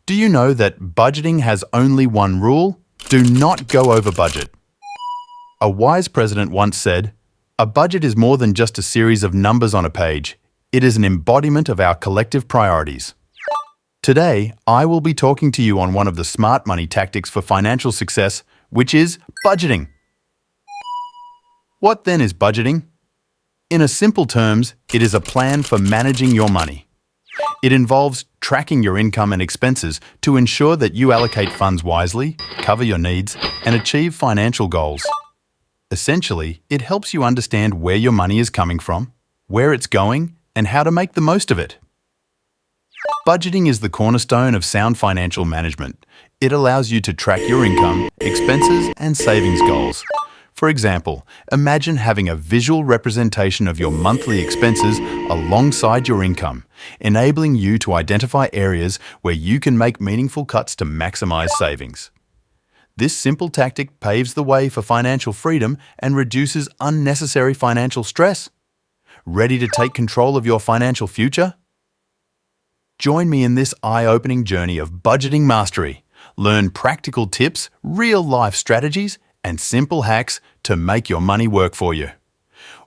Do you know that budgeting has only one rule? Do not go over budget. A wise president once said, "A budget is more than just a series of numbers on a page. It is an embodiment of our collective priorities." Today, I will be talking to you on one of the smart money tactics for financial success, which is budgeting. What then is budgeting? In a simple terms, it is a plan for managing your money. It involves tracking your income and expenses to ensure that you allocate funds wisely, cover your needs, and achieve financial goals. Essentially, it helps you understand where your money is coming from, where it's going, and how to make the most of it. Budgeting is the cornerstone of sound financial management. It allows you to track your income, expenses, and savings goals. For example, imagine having a visual representation of your monthly expenses alongside your income, enabling you to identify areas where you can make meaningful cuts to maximize savings. This simple tactic paves the way for financial freedom and reduces unnecessary financial stress. Ready to take control of your financial future? Join me in this eye-opening journey of budgeting mastery. Learn practical tips, real-life strategies, and simple hacks to make your money work for you.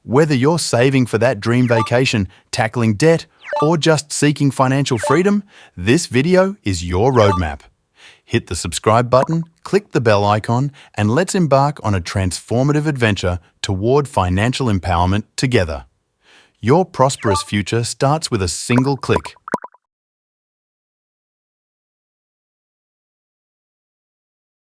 Whether you're saving for that dream vacation, tackling debt, or just seeking financial freedom, this video is your roadmap. Hit the subscribe button, click the bell icon, and let's embark on a transformative adventure toward financial empowerment together. Your prosperous future starts with a single click.